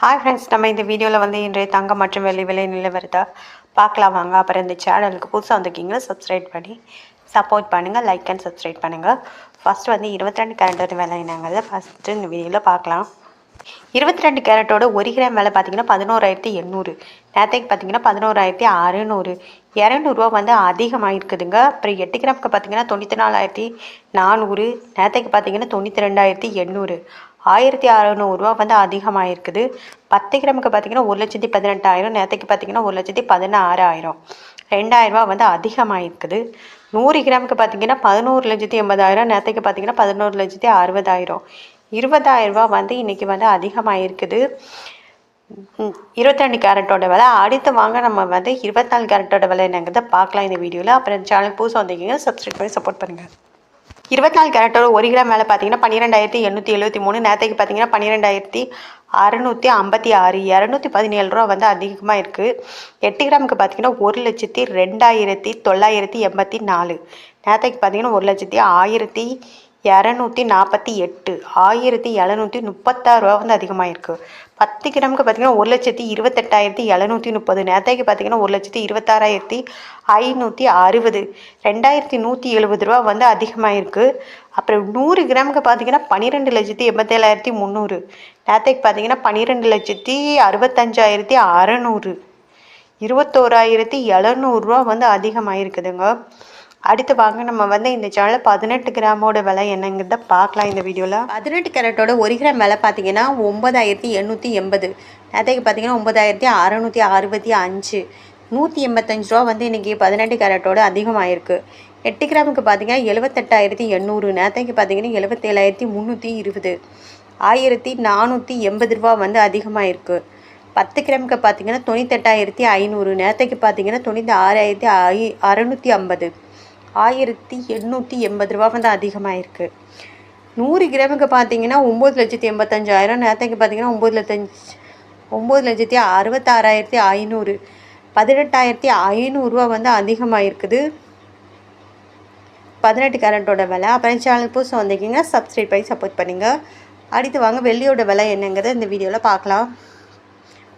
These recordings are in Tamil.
ஹாய் ஃப்ரெண்ட்ஸ், நம்ம இந்த வீடியோவில் வந்து இன்றைய தங்கம் மற்றும் வெள்ளி விலை நிலவரத்தை பார்க்கலாம் வாங்க. அப்புறம் இந்த சேனலுக்கு புதுசாக வந்திருக்கீங்களா சப்ஸ்கிரைப் பண்ணி சப்போர்ட் பண்ணுங்கள், லைக் அண்ட் சப்ஸ்கிரைப் பண்ணுங்கள். ஃபஸ்ட்டு வந்து 22 கேரட்டோட விலை என்னங்கிறத ஃபஸ்ட்டு இந்த வீடியோவில் பார்க்கலாம். 22 கேரட்டோட 1 கிராம் விலை பார்த்தீங்கன்னா 11,800. நேற்றைக்கு பார்த்தீங்கன்னா 11,600. 200 வந்து அதிகமாக இருக்குதுங்க. அப்புறம் 8 கிராமுக்கு பார்த்தீங்கன்னா 94,400. நேற்றைக்கு பார்த்தீங்கன்னா 92,800. 1,600 வந்து அதிகமாக இருக்குது. 10 கிராமுக்கு பார்த்தீங்கன்னா 1,18,000. நேற்றைக்கு பார்த்தீங்கன்னா 1,16,000. 2,000 வந்து அதிகமாக இருக்குது. 100 கிராமுக்கு பார்த்தீங்கன்னா 11,80,000. நேற்றைக்கு பார்த்தீங்கன்னா 11,60,000. 20,000 வந்து இன்றைக்கி வந்து அதிகமாக இருக்குது. 22 கேரட்டோட விலை. அடுத்து வாங்க நம்ம வந்து 24 கேரட்டோட விலை என்னங்கிறத பார்க்கலாம் இந்த வீடியோவில். அப்புறம் சேனல் புதுசாக வந்தீங்க சப்ஸ்கிரைப் பண்ணி சப்போர்ட் பண்ணுங்கள். 24 கேரட்டோட 1 கிராம் மேலே பார்த்தீங்கன்னா 12,873. நேற்றைக்கு பார்த்தீங்கன்னா 12,656. 217 வந்து அதிகமாக இருக்குது. 8 கிராமுக்கு பார்த்தீங்கன்னா 1,02,984. நேற்றைக்கு பார்த்தீங்கன்னா 1,01,248. 1,736 வந்து அதிகமாக இருக்குது. 10 கிராமுக்கு பார்த்தீங்கன்னா 1,28,730. நேற்றைக்கு பார்த்தீங்கன்னா 1,26,560. 2,170 வந்து அதிகமாக இருக்குது. அப்புறம் 100 கிராமுக்கு பார்த்தீங்கன்னா 12,87,300. நேற்றைக்கு பார்த்தீங்கன்னா 12,65,600. 21,700 வந்து அதிகமாக இருக்குதுங்க. அடுத்து வாங்க நம்ம வந்து இந்த சேனலில் 18 கிராமோட விலை என்னங்கிறத பார்க்கலாம் இந்த வீடியோவில். 18 கேரட்டோட 1 கிராம் விலை பார்த்தீங்கன்னா 9,880. நேற்றைக்கு பார்த்தீங்கன்னா 9,665. 185 வந்து இன்றைக்கி 18 கேரட்டோட அதிகமாக இருக்குது. 8 கிராமுக்கு பார்த்தீங்கன்னா 78,800. நேற்றைக்கு பார்த்தீங்கன்னா 77,320. 1,480 வந்து அதிகமாக இருக்குது. 10 கிராமுக்கு பார்த்தீங்கன்னா 98,500. நேற்றைக்கு பார்த்தீங்கன்னா 96,650. 1,880 வந்து அதிகமாக இருக்குது. 100 கிராமுக்கு பார்த்தீங்கன்னா 9,85,000. நேற்றைக்கு பார்த்தீங்கன்னா 9,66,500. 18,500 வந்து அதிகமாக இருக்குது 18 கேரட்டோட விலை. அப்புறம் சேனல் புதுசாக வந்திருக்கீங்க சப்ஸ்கிரைப் பண்ணி சப்போர்ட் பண்ணுங்கள். அடுத்து வாங்க வெள்ளியோட விலை என்னங்கிறத இந்த வீடியோவில் பார்க்கலாம்.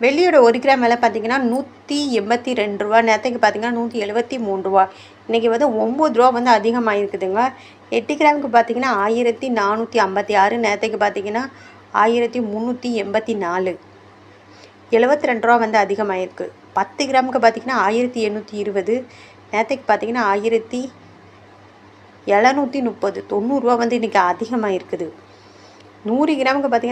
வெள்ளியோட 1 கிராம் விலை பார்த்தீங்கன்னா 182. நேற்றைக்கு பார்த்தீங்கன்னா 173. இன்றைக்கி வந்து 9 வந்து அதிகமாக இருக்குதுங்க. 8 கிராமுக்கு பார்த்தீங்கன்னா 1,456. நேற்றைக்கு பார்த்தீங்கன்னா 1,384. 72 வந்து அதிகமாக இருக்குது. 10 கிராமுக்கு பார்த்தீங்கன்னா 1,820. நேற்றைக்கு பார்த்தீங்கன்னா 1,730. 90 வந்து இன்றைக்கி அதிகமாக இருக்குது. 100 கிராமுக்கு பார்த்தீங்கன்னா